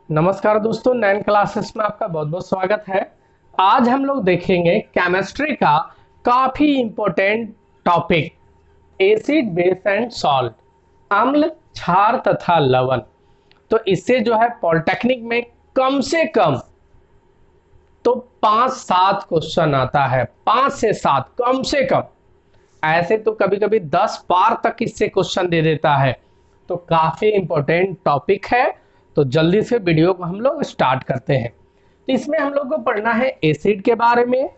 नमस्कार दोस्तों, 9 क्लासेस में आपका बहुत बहुत स्वागत है। आज हम लोग देखेंगे केमिस्ट्री का काफी important topic acid base and salt, अम्ल क्षार तथा लवण। तो इससे जो है पॉलिटेक्निक में कम से कम तो 5-7 क्वेश्चन आता है, 5 से 7 कम से कम। ऐसे तो कभी कभी 10 बार तक इससे क्वेश्चन दे देता है। तो काफी इंपॉर्टेंट टॉपिक है। तो जल्दी से वीडियो को हम लोग स्टार्ट करते हैं। तो इसमें हम लोग को पढ़ना है एसिड के बारे में,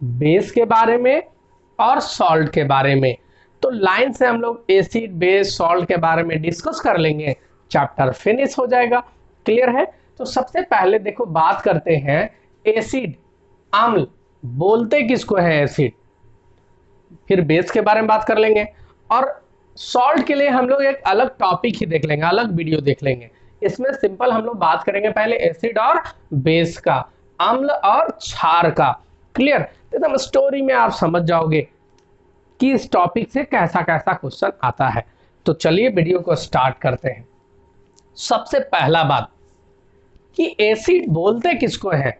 बेस के बारे में और सॉल्ट के बारे में। तो लाइन से हम लोग एसिड बेस सॉल्ट के बारे में डिस्कस कर लेंगे, चैप्टर फिनिश हो जाएगा। क्लियर है? तो सबसे पहले देखो बात करते हैं एसिड, अम्ल बोलते किसको है एसिड, फिर बेस के बारे में बात कर लेंगे और सॉल्ट के लिए हम लोग एक अलग टॉपिक ही देख लेंगे, अलग वीडियो देख लेंगे। इसमें सिंपल हम लोग बात करेंगे पहले एसिड और बेस का, अम्ल और क्षार का। क्लियर? एकदम स्टोरी में आप समझ जाओगे कि इस टॉपिक से कैसा कैसा क्वेश्चन आता है। तो चलिए वीडियो को स्टार्ट करते हैं। सबसे पहला बात कि एसिड बोलते किसको है,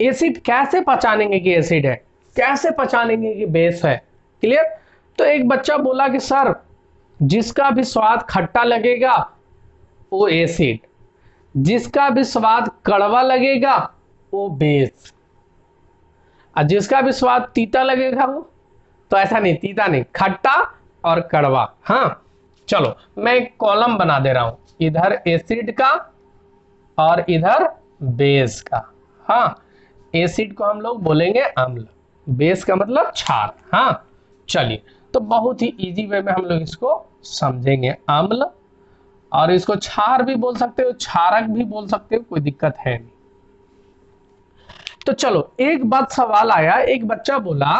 एसिड कैसे पहचानेंगे कि एसिड है, कैसे पहचानेंगे कि बेस है। क्लियर? तो एक बच्चा बोला कि सर जिसका भी स्वाद खट्टा लगेगा वो एसिड, जिसका भी स्वाद कड़वा लगेगा वो बेस, और जिसका भी स्वाद तीता लगेगा वो, तो ऐसा नहीं, तीता नहीं, खट्टा और कड़वा। हाँ चलो मैं एक कॉलम बना दे रहा हूं, इधर एसिड का और इधर बेस का। हाँ, एसिड को हम लोग बोलेंगे अम्ल, बेस का मतलब क्षार। हाँ चलिए, तो बहुत ही इजी वे में हम लोग इसको समझेंगे। अम्ल, और इसको क्षार भी बोल सकते हो, क्षारक भी बोल सकते हो, कोई दिक्कत है नहीं। तो चलो एक बात सवाल आया, एक बच्चा बोला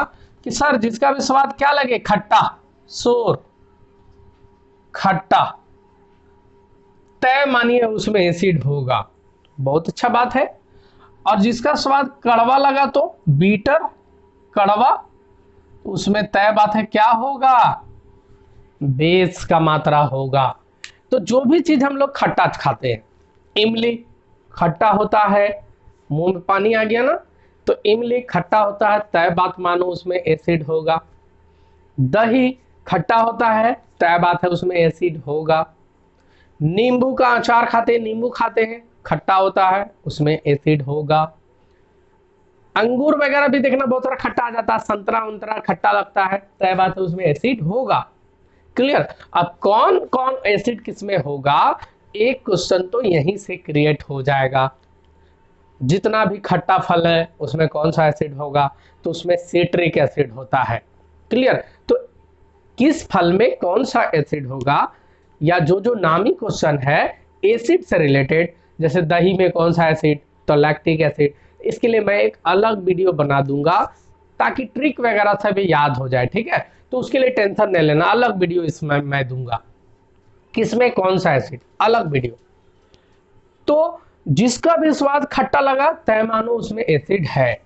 कि सर जिसका भी स्वाद क्या लगे खट्टा, शोर खट्टा, तय मानिए उसमें एसिड होगा। बहुत अच्छा बात है। और जिसका स्वाद कड़वा लगा तो बीटर, कड़वा, उसमें तय बात है क्या होगा, बेस का मात्रा होगा। तो जो भी चीज हम लोग खट्टा खाते हैं, इमली खट्टा होता है, मुंह में पानी आ गया ना, तो इमली खट्टा होता है, तय बात मानो उसमें एसिड होगा। दही खट्टा होता है, तय बात है उसमें एसिड होगा। नींबू का अचार खाते हैं, नींबू खाते हैं, खट्टा होता है, उसमें एसिड होगा। अंगूर वगैरह भी देखना बहुत सारा खट्टा आ जाता है, संतरा उंतरा खट्टा लगता है, तय बात है उसमें एसिड होगा। क्लियर? अब कौन कौन एसिड किसमें होगा, एक क्वेश्चन तो यहीं से क्रिएट हो जाएगा। जितना भी खट्टा फल है उसमें कौन सा एसिड होगा, तो उसमें सिट्रिक एसिड होता है। क्लियर? तो किस फल में कौन सा एसिड होगा, या जो जो नामी क्वेश्चन है एसिड से रिलेटेड, जैसे दही में कौन सा एसिड, तो लैक्टिक एसिड, इसके लिए मैं एक अलग वीडियो बना दूंगा ताकि ट्रिक वगैरह से भी याद हो जाए। ठीक है? तो उसके लिए टेंशन नहीं लेना, अलग वीडियो इसमें मैं दूंगा, किसमें कौन सा एसिड, अलग वीडियो। तो जिसका भी स्वाद खट्टा लगा तय मानो उसमें एसिड है,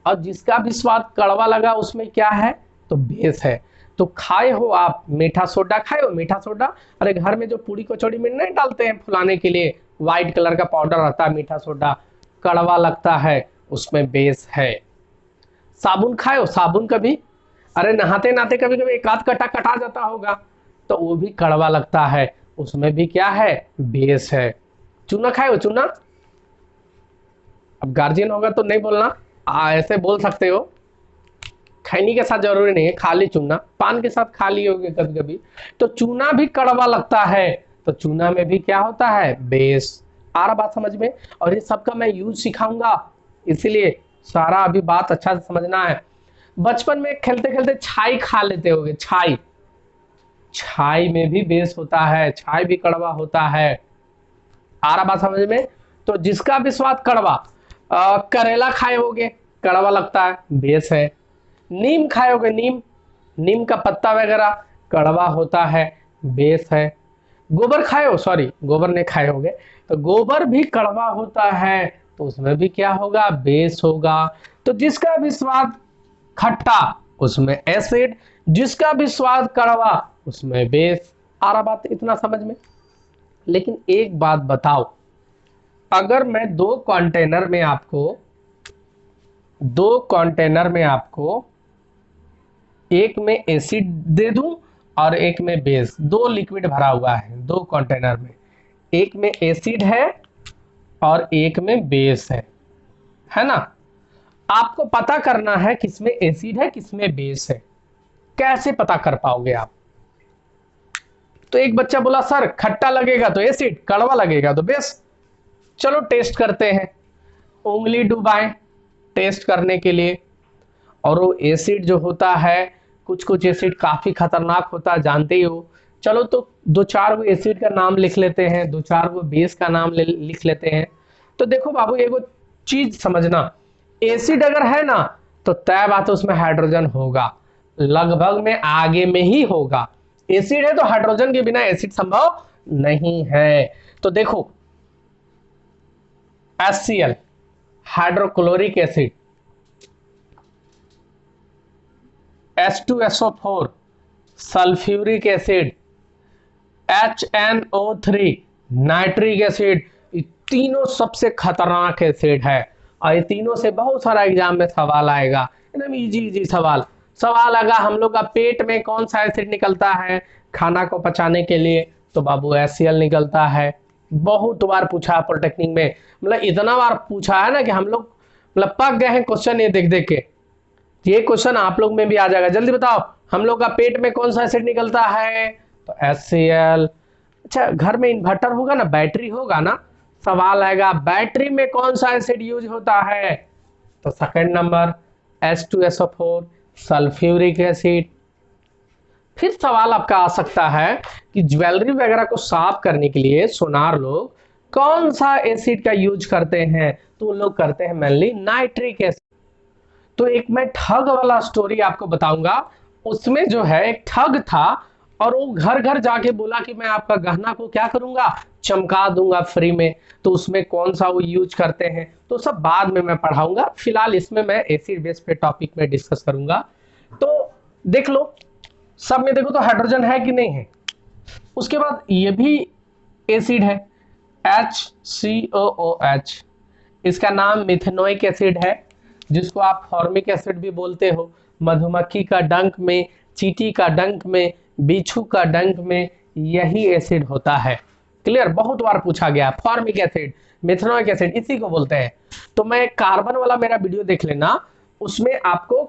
और जिसका भी स्वाद कड़वा लगा उसमें क्या है, तो बेस है। तो खाए हो आप मीठा सोडा, खाए हो मीठा सोडा? अरे घर में जो पूरी कचौड़ी में नहीं डालते हैं फुलाने के लिए, व्हाइट कलर का पाउडर रहता है मीठा सोडा, कड़वा लगता है, उसमें बेस है। साबुन खाए हो, साबुन कभी? अरे नहाते नहाते कभी कभी एक आध कटा कटा जाता होगा, तो वो भी कड़वा लगता है, उसमें भी क्या है, बेस है। चूना खाए हो, चूना? अब गार्जियन होगा तो नहीं बोलना, ऐसे बोल सकते हो, खैनी के साथ जरूरी नहीं है, खाली चूना, पान के साथ खा लिए होगे कभी कभी। तो चूना भी कड़वा लगता है, तो चूना में भी क्या होता है, बेस। आ रहा बात समझ में? और ये सबका मैं यूज सिखाऊंगा, इसीलिए सारा अभी बात अच्छा से समझना है। बचपन में खेलते खेलते छाई खा लेते होगे, छाई, छाई में भी बेस होता है, छाई भी कड़वा होता है। आ रहा बात समझ में? तो जिसका भी स्वाद कड़वा, करेला खाए होगे, कड़वा लगता है, बेस है। नीम खाए होगे, नीम, नीम का पत्ता वगैरह कड़वा होता है, बेस है। गोबर खाए हो, सॉरी गोबर नहीं खाए होगे, तो गोबर भी कड़वा होता है, तो उसमें भी क्या होगा, बेस होगा। तो जिसका भी स्वाद खट्टा उसमें एसिड, जिसका भी स्वाद कड़वा उसमें बेस। आ रहा बात इतना समझ में? लेकिन एक बात बताओ, अगर मैं दो कंटेनर में आपको एक में एसिड दे दूं और एक में बेस, दो लिक्विड भरा हुआ है दो कंटेनर में, एक में एसिड है और एक में बेस है ना। आपको पता करना है किसमें एसिड है किसमें बेस है। कैसे पता कर पाओगे आप? तो एक बच्चा बोला सर खट्टा लगेगा तो एसिड, कड़वा लगेगा तो बेस। चलो टेस्ट करते हैं। उंगली डुबाएं टेस्ट करने के लिए। और वो एसिड जो होता है, कुछ कुछ एसिड काफी खतरनाक होता है, जानते ही हो। चलो तो दो चार वो एसिड का नाम लिख लेते हैं, दो चार वो बेस का नाम लिख लेते हैं। तो देखो बाबू एगो चीज समझना, एसिड अगर है ना तो तय बात है उसमें हाइड्रोजन होगा, लगभग में आगे में ही होगा। एसिड है तो हाइड्रोजन के बिना एसिड संभव नहीं है। तो देखो HCl hydrochloric acid, H2SO4 sulphuric acid, HNO3 nitric acid, ये तीनों सबसे खतरनाक एसिड है। और ये तीनों से बहुत सारा एग्जाम में सवाल आएगा, एकदम इजी इजी सवाल आएगा। हम लोग का पेट में कौन सा एसिड निकलता है खाना को पचाने के लिए? तो बाबू HCl निकलता है। बहुत बार पूछा पॉलिटेक्निक में, मतलब इतना बार पूछा है ना कि हम लोग मतलब पक गए हैं क्वेश्चन ये देख देख के। ये क्वेश्चन आप लोग में भी आ जाएगा। जल्दी बताओ, हम लोग का पेट में कौन सा एसिड निकलता है? तो HCl। अच्छा, घर में इन्वर्टर होगा ना, बैटरी होगा ना, सवाल आएगा बैटरी में कौन सा एसिड यूज होता है? तो second number H2SO4 sulphuric acid. फिर सवाल आपका आ सकता है कि ज्वेलरी वगैरह को साफ करने के लिए सोनार लोग कौन सा एसिड का यूज करते हैं? तो लोग करते हैं मेनली नाइट्रिक एसिड। तो एक मैं ठग वाला स्टोरी आपको बताऊंगा। उसमें जो है एक ठग था और वो घर घर जाके बोला कि मैं आपका गहना को क्या करूंगा, चमका दूंगा फ्री में। तो उसमें कौन सा वो यूज करते हैं तो सब बाद में मैं पढ़ाऊंगा, फिलहाल इसमें मैं एसिड बेस पे टॉपिक में डिस्कस करूंगा। तो देख लो, सब में देखो तो हाइड्रोजन है कि नहीं है। उसके बाद ये भी एसिड है HCOOH, इसका नाम मिथेनोइक एसिड है, जिसको आप फॉर्मिक एसिड भी बोलते हो। मधुमक्खी का डंक में, चींटी का डंक में, बिच्छू का डंक में यही एसिड होता है। क्लियर? बहुत बार पूछा गया। फॉर्मिक एसिड, मिथेनोइक एसिड इसी को बोलते हैं। तो मैं कार्बन वाला मेरा वीडियो देख लेना, उसमें आपको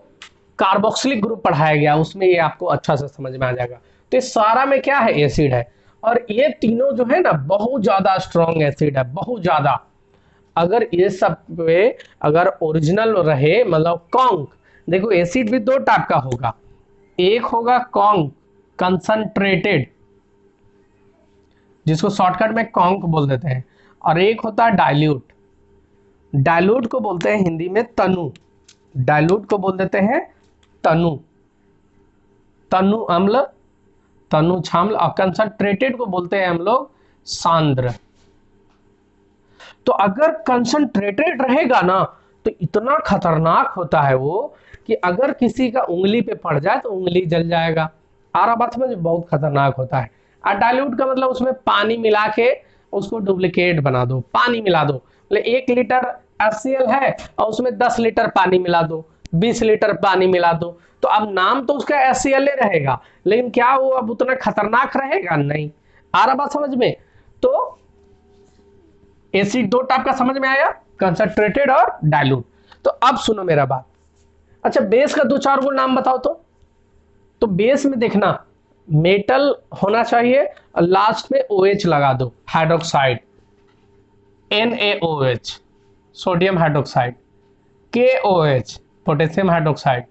कार्बोक्सिलिक ग्रुप पढ़ाया गया, उसमें ये आपको अच्छा से समझ में आ जाएगा। तो इस सारा में क्या है, एसिड है। और ये तीनों जो है ना बहुत ज्यादा स्ट्रॉन्ग एसिड है, बहुत ज्यादा। अगर ये सब पे अगर ओरिजिनल रहे, मतलब कॉन्क, देखो एसिड भी दो टाइप का होगा, एक होगा कॉन्क कंसंट्रेटेड, जिसको शॉर्टकट में कॉन्क बोल देते हैं, और एक होता है डाइल्यूट। डाइल्यूट को बोलते हैं हिंदी में तनु, डाइल्यूट को बोल देते हैं तनु, तनु अम्ल, तनु छाम्ल। और कंसंट्रेटेड को बोलते हैं हम लोग सांद्र। तो अगर कंसंट्रेटेड रहेगा ना तो इतना खतरनाक होता है वो कि अगर किसी का उंगली पे पड़ जाए तो उंगली जल जाएगा। आरा बात में बहुत खतरनाक होता है। और डाइल्यूट का मतलब उसमें पानी मिला के उसको डुप्लीकेट बना दो, पानी मिला दो। मतलब 1 लीटर HCl है और उसमें 10 लीटर पानी मिला दो, 20 लीटर पानी मिला दो, तो अब नाम तो उसका HCl रहेगा, लेकिन क्या वो अब उतना खतरनाक रहेगा? नहीं। आ रहा बात समझ में? तो एसिड दो टाइप का समझ में आया, कंसंट्रेटेड और डाइल्यूट। तो अब सुनो मेरा बात। अच्छा, बेस का दो चार गो नाम बताओ तो बेस में देखना मेटल होना चाहिए और लास्ट में OH लगा दो, hydroxide, NaOH sodium hydroxide, KOH potassium hydroxide,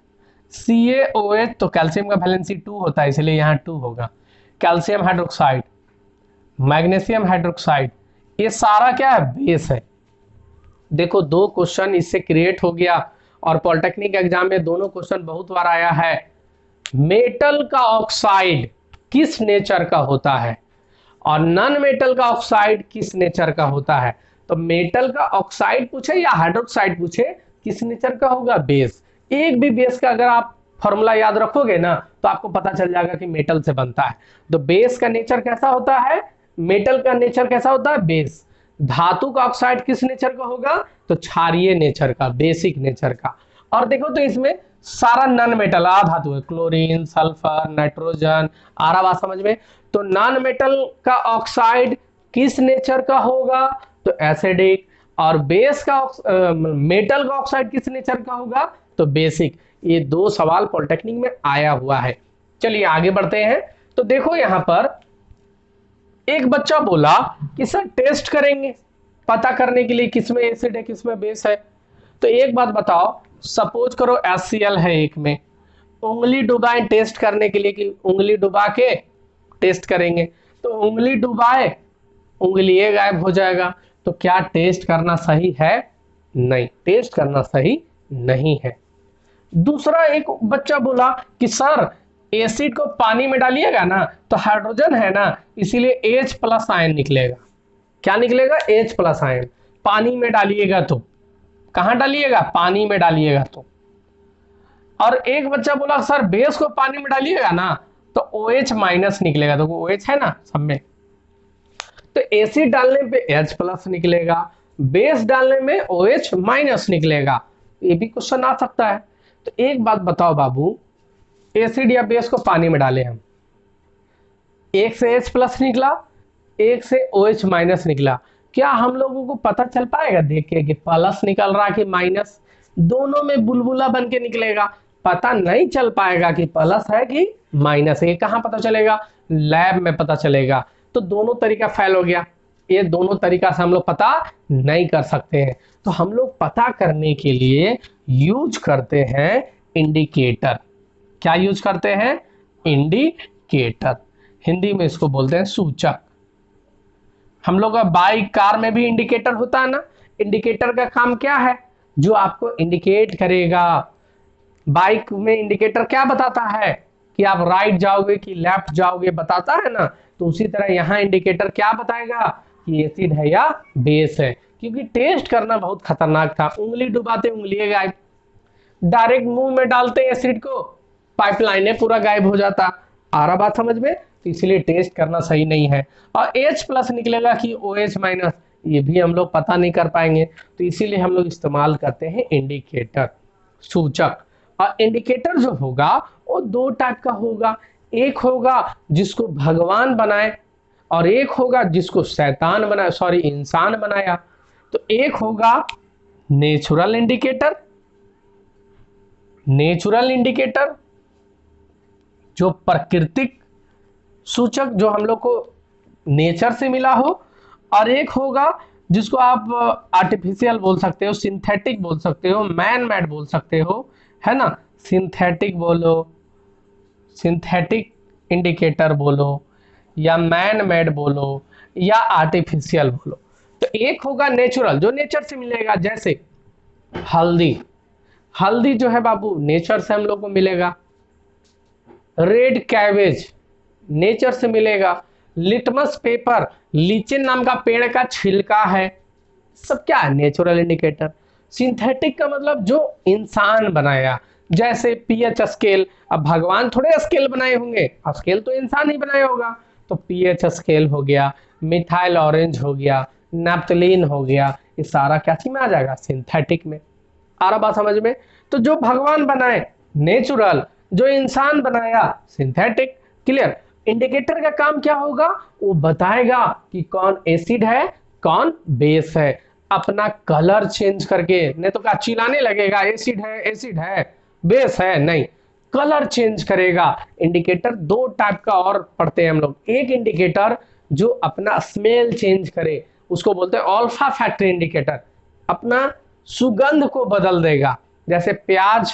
CaOH तो कैल्शियम का वैलेंसी 2 होता है इसलिए यहां 2 होगा, कैल्शियम हाइड्रोक्साइड, मैग्नीशियम हाइड्रोक्साइड। ये सारा क्या है, बेस है। देखो दो क्वेश्चन इससे क्रिएट हो गया और पॉलिटेक्निक एग्जाम में दोनों क्वेश्चन बहुत बार आया है। मेटल का ऑक्साइड किस नेचर का होता है और नॉन मेटल का ऑक्साइड किस नेचर का होता है? तो मेटल का ऑक्साइड पूछे या हाइड्रोक्साइड पूछे, किस नेचर का होगा? बेस। एक भी बेस का अगर आप फॉर्मूला याद रखोगे ना तो आपको पता चल जाएगा कि मेटल से बनता है। तो बेस का नेचर कैसा होता है, मेटल का नेचर कैसा होता है, बेस। धातु का ऑक्साइड किस नेचर का होगा? तो क्षारीय नेचर का, बेसिक नेचर का। और देखो तो इसमें सारा नॉन मेटल धातु है, क्लोरीन, सल्फर, नाइट्रोजन, आ रहा बात समझ में? तो नॉन मेटल का ऑक्साइड किस नेचर का होगा? तो एसिडिक। और बेस का मेटल का ऑक्साइड किस नेचर का होगा? तो बेसिक। ये दो सवाल पॉलिटेक्निक में आया हुआ है। चलिए आगे बढ़ते हैं। तो देखो यहां पर एक बच्चा बोला कि सर टेस्ट करेंगे पता करने के लिए किसमें एसिड है किसमें बेस है। तो एक बात बताओ, सपोज करो HCl है एक में, उंगली डुबाए टेस्ट करने के लिए कि उंगली डुबा के टेस्ट करेंगे, तो उंगली डुबाए उंगली गायब हो जाएगा। तो क्या टेस्ट करना सही है? नहीं, टेस्ट करना सही नहीं है। दूसरा एक बच्चा बोला कि सर एसिड को पानी में डालिएगा ना तो हाइड्रोजन है ना, इसीलिए H+ आयन निकलेगा। क्या निकलेगा? H+ ion. पानी में डालिएगा तो, कहां डालिएगा? पानी में डालिएगा तो। और एक बच्चा बोला सर बेस को पानी में डालिएगा ना तो OH- निकलेगा। तो OH है ना सब में, तो एसिड डालने पे H+ निकलेगा, बेस डालने में OH- निकलेगा। ये भी क्वेश्चन आ सकता है। तो एक बात बताओ बाबू, एसिड या बेस को पानी में डाले हम, एक से H+ निकला, एक से OH- निकला, क्या हम लोगों को पता चल पाएगा देख के कि प्लस निकल रहा कि माइनस? दोनों में बुलबुला बन के निकलेगा, पता नहीं चल पाएगा कि प्लस है कि माइनस है। कहां पता चलेगा? लैब में पता चलेगा। तो दोनों तरीका फेल हो गया। ये दोनों तरीका से हम लोग पता नहीं कर सकते हैं। तो हम लोग पता करने के लिए यूज करते हैं इंडिकेटर। क्या यूज करते हैं? इंडिकेटर। हिंदी में इसको बोलते हैं सूचक। हम लोग का बाइक कार में भी इंडिकेटर होता है ना। इंडिकेटर का काम क्या है? जो आपको इंडिकेट करेगा। बाइक में इंडिकेटर क्या बताता है कि आप राइट जाओगे कि लेफ्ट जाओगे, बताता है ना। तो उसी तरह यहाँ इंडिकेटर क्या बताएगा कि एसिड है या बेस है। क्योंकि टेस्ट करना बहुत खतरनाक था, उंगली डुबाते उंगली गायब, डायरेक्ट मुंह में डालते एसिड को पाइपलाइन पूरा गायब हो जाता। आ रहा बात समझ में? तो इसलिए टेस्ट करना सही नहीं है। और H+ निकलेगा कि OH-, ये भी हम लोग पता नहीं कर पाएंगे। तो इसीलिए हम लोग इस्तेमाल करते हैं इंडिकेटर, सूचक। और इंडिकेटर जो होगा वो दो टाइप का होगा, एक होगा जिसको भगवान बनाए और एक होगा जिसको शैतान बनाया, सॉरी इंसान बनाया। तो एक होगा नेचुरल इंडिकेटर, नेचुरल इंडिकेटर जो प्राकृतिक सूचक जो हम लोग को नेचर से मिला हो, और एक होगा जिसको आप आर्टिफिशियल बोल सकते हो, सिंथेटिक बोल सकते हो, मैन मेड बोल सकते हो, है ना। सिंथेटिक बोलो, सिंथेटिक इंडिकेटर बोलो, या मैन मेड बोलो, या आर्टिफिशियल बोलो। तो एक होगा नेचुरल जो नेचर से मिलेगा, जैसे हल्दी। हल्दी जो है बाबू नेचर से हम लोग को मिलेगा। रेड कैबेज नेचर से मिलेगा। लिटमस पेपर, लीचिन नाम का पेड़ का छिलका है, सब क्या है? Natural indicator. सिंथेटिक का मतलब जो इंसान बनाया, जैसे पीएच स्केल। अब भगवान थोड़े स्केल बनाए होंगे, स्केल तो इंसान ही बनाया होगा। तो पीएच स्केल हो गया, मिथाइल ऑरेंज हो गया, नैप्थलीन हो गया, ये सारा क्या चीज में आ जाएगा? सिंथेटिक में। आ रहा बात समझ में? तो जो भगवान बनाए नेचुरल, जो इंसान बनाया सिंथेटिक। क्लियर? इंडिकेटर का काम क्या होगा? वो बताएगा कि कौन एसिड है कौन बेस है, अपना कलर चेंज करके। नहीं तो क्या चिल्लाने लगेगा एसिड है एसिड है, बेस है नहीं, कलर चेंज करेगा। इंडिकेटर दो टाइप का और पढ़ते हैं हम लोग। एक इंडिकेटर जो अपना स्मेल चेंज करे, उसको बोलते हैं ऑल्फा फैक्टरी इंडिकेटर, अपना सुगंध को बदल देगा। जैसे प्याज,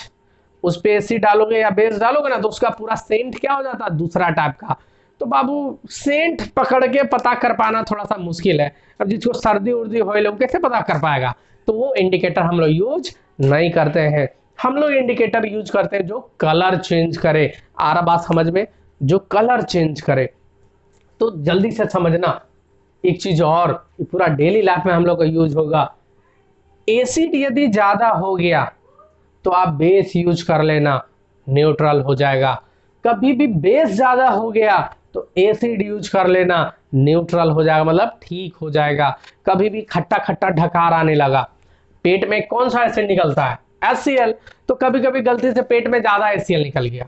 उस पे एसिड डालोगे या बेस डालोगे ना तो उसका पूरा सेंट क्या हो जाता है? दूसरा टाइप का। तो बाबू सेंट पकड़ के पता कर पाना थोड़ा सा मुश्किल है। अब जिसको सर्दी उर्दी हो लोग कैसे पता कर पाएगा? तो वो इंडिकेटर हम लोग यूज नहीं करते हैं। हम लोग इंडिकेटर यूज करते हैं जो कलर चेंज करे। आ रहा बात समझ में? जो कलर चेंज करे। तो जल्दी से समझना एक चीज और, पूरा डेली लाइफ में हम लोग का यूज होगा। एसिड यदि ज्यादा हो गया तो आप बेस यूज कर लेना, न्यूट्रल हो जाएगा। कभी भी बेस ज्यादा हो गया तो एसिड यूज कर लेना, न्यूट्रल हो जाएगा, मतलब ठीक हो जाएगा। कभी भी खट्टा खट्टा ढकार आने लगा, पेट में कौन सा एसिड निकलता है, HCl, तो कभी कभी गलती से पेट में ज्यादा HCl निकल गया,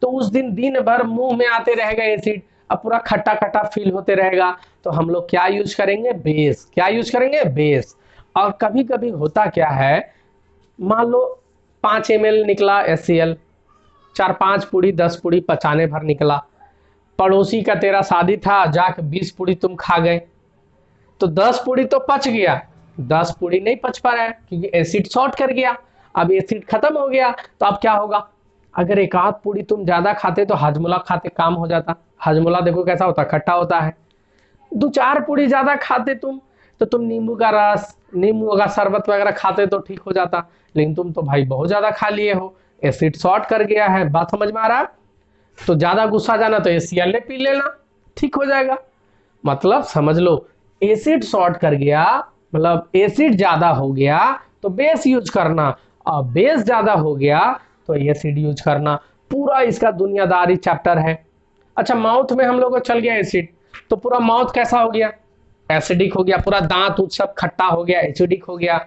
तो उस दिन दिन भर मुंह में आते रहेगा एसिड, अब पूरा खट्टा खट्टा फील होते रहेगा। तो हम लोग क्या यूज करेंगे, बेस। क्या यूज करेंगे, बेस। और कभी कभी होता क्या है, मान लो 5 ml निकला HCl, 4-5 पूड़ी 10 पूड़ी पचाने भर निकला, पड़ोसी का तेरा शादी था, जाके 20 पूड़ी तुम खा गए, तो 10 पूड़ी तो पच गया, 10 पूड़ी नहीं पच पा रहा है क्योंकि एसिड शॉर्ट कर गया। अब एसिड खत्म हो गया, तो अब क्या होगा, अगर एक आध पूड़ी तुम ज्यादा खाते तो हाजमोला खाते काम हो जाता। हाजमोला देखो कैसा होता है, खट्टा होता है। 2-4 पूड़ी ज्यादा खाते तुम, तो तुम नींबू का रस, नींबू का शरबत वगैरह खाते तो ठीक हो जाता, लेकिन तुम तो भाई बहुत ज्यादा खा लिए हो, एसिड शॉर्ट कर गया है। बात समझ में आ रहा है? तो ज्यादा गुस्सा जाना तो HCl पी लेना, ठीक हो जाएगा। मतलब समझ लो, एसिड शॉर्ट कर गया, मतलब एसिड ज्यादा हो गया तो बेस यूज करना, और बेस ज्यादा हो गया तो एसिड यूज करना। पूरा इसका दुनियादारी चैप्टर है। अच्छा, माउथ में हम लोग को चल गया एसिड, तो पूरा माउथ कैसा हो गया, एसिडिक हो गया, पूरा दांत उत सब खट्टा हो गया, एसिडिक हो गया।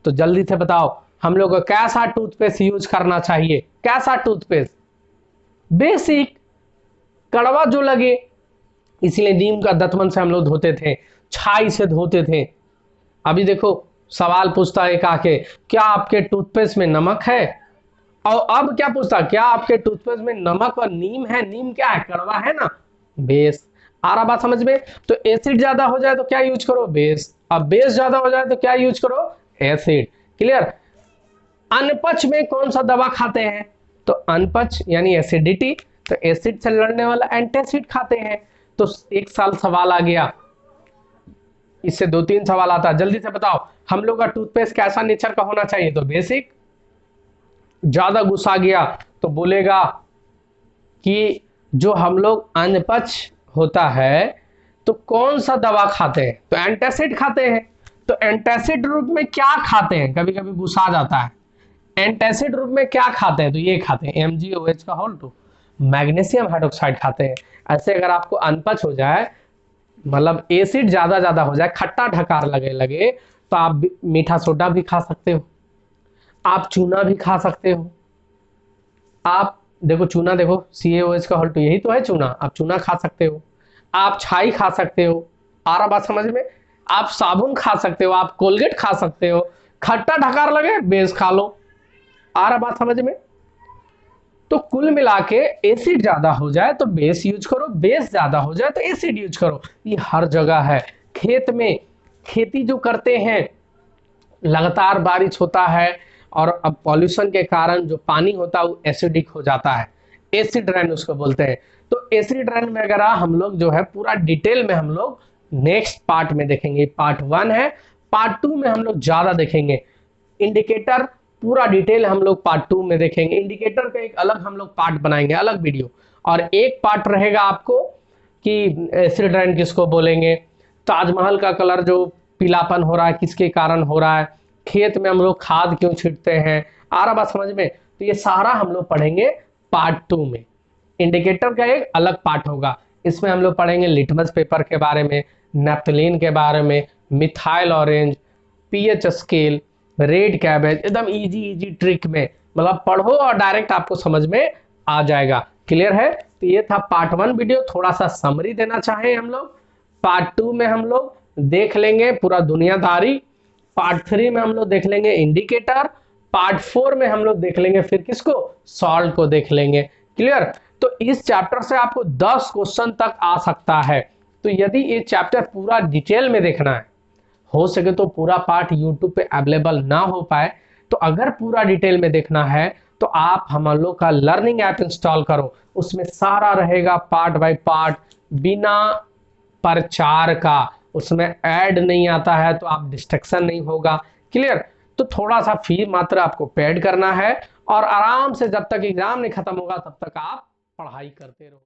तो जल्दी से बताओ हम लोग को कैसा टूथपेस्ट यूज करना चाहिए, कैसा टूथपेस्ट, बेसिक, कड़वा जो लगे, इसलिए नीम का दतमन से हम लोग धोते थे, छाई से धोते थे। अभी देखो सवाल पूछता है एक आके, क्या आपके टूथपेस्ट में नमक है, और अब क्या पूछता, क्या आपके टूथपेस्ट में नमक और नीम है, नीम क्या है, कड़वा है ना, बेस। आ रहा बात समझ में? तो एसिड ज्यादा हो जाए तो क्या यूज करो, बेस। अब बेस ज्यादा हो जाए तो क्या यूज करो, एसिड। क्लियर? अनपच में कौन सा दवा खाते हैं, तो अनपच यानी एसिडिटी, तो एसिड से लड़ने वाला एंटासिड खाते हैं। तो एक साल सवाल आ गया, इससे 2-3 सवाल आता है। जल्दी से बताओ हम लोग का टूथपेस्ट कैसा नेचर का होना चाहिए, तो बेसिक। ज्यादा गुस्सा गया तो बोलेगा कि जो हम लोग अनपच होता है तो कौन सा दवा खाते हैं, तो एंटासिड खाते हैं। तो एंटासिड रूप में क्या खाते हैं, कभी कभी गुस्सा जाता है, एंटासिड रूप में क्या खाते हैं, तो ये खाते हैं MgOH का होल 2, मैग्नीशियम हाइड्रोक्साइड खाते हैं। ऐसे अगर आपको अनपच हो जाए, मतलब एसिड ज्यादा हो जाए, खट्टा ढकार लगे तो आप मीठा सोडा भी खा सकते हो, आप चूना भी खा सकते हो। आप देखो चूना, देखो CaOH का होल 2 यही तो है चूना, आप चूना खा सकते हो, आप छाई खा सकते हो। आ रहा बात समझ में? आप साबुन खा सकते हो, आप कोलगेट खा सकते हो, खट्टा ढकार लगे बेस खा लो। आ रहा बात समझ में? तो कुल मिला के एसिड ज्यादा हो जाए तो बेस यूज करो, बेस ज्यादा हो जाए तो एसिड यूज करो। ये हर जगह है। खेत में खेती जो करते हैं, लगातार बारिश होता है और अब पॉल्यूशन के कारण जो पानी होता है वो एसिडिक हो जाता है, एसिड रेन उसको बोलते हैं। तो एसिड रेन में अगर हम लोग जो है पूरा डिटेल में हम लोग नेक्स्ट पार्ट में देखेंगे, पार्ट 1 है, पार्ट 2 में हम लोग ज्यादा देखेंगे। इंडिकेटर पूरा डिटेल हम लोग पार्ट 2 में देखेंगे, इंडिकेटर का एक अलग हम लोग पार्ट बनाएंगे, अलग वीडियो। और एक पार्ट रहेगा आपको कि एसिड रेन किसको बोलेंगे, ताजमहल का कलर जो पीलापन हो रहा है किसके कारण हो रहा है, खेत में हम लोग खाद क्यों छिड़ते हैं। आ रहा बात समझ में? तो ये सारा हम लोग पढ़ेंगे पार्ट 2 में। इंडिकेटर का एक अलग पार्ट होगा, इसमें हम लोग पढ़ेंगे लिटमस पेपर के बारे में, नेप्थलीन के बारे में, methyl orange, pH scale, red cabbage, एकदम इजी ट्रिक में, मतलब पढ़ो और डायरेक्ट आपको समझ में आ जाएगा। क्लियर है? तो ये था पार्ट 1 वीडियो, थोड़ा सा समरी देना चाहे हम लोग। पार्ट 2 में हम लोग देख लेंगे पूरा दुनियादारी, पार्ट 3 में हम लोग देख लेंगे इंडिकेटर, पार्ट 4 में हम लोग देख लेंगे फिर किसको, सॉल्ट को देख लेंगे। क्लियर? तो इस चैप्टर से आपको 10 क्वेश्चन तक आ सकता है। तो यदि ये चैप्टर पूरा डिटेल में देखना है, हो सके तो पूरा पार्ट यूट्यूब पे अवेलेबल ना हो पाए, तो अगर पूरा डिटेल में देखना है तो आप हम लोग का लर्निंग ऐप इंस्टॉल करो, उसमें सारा रहेगा पार्ट बाय पार्ट, बिना प्रचार का, उसमें ऐड नहीं आता है तो आप डिस्ट्रैक्शन नहीं होगा। क्लियर? तो थोड़ा सा फी मात्र आपको पेड करना है और आराम से जब तक एग्जाम नहीं खत्म होगा तब तक आप पढ़ाई करते रहो।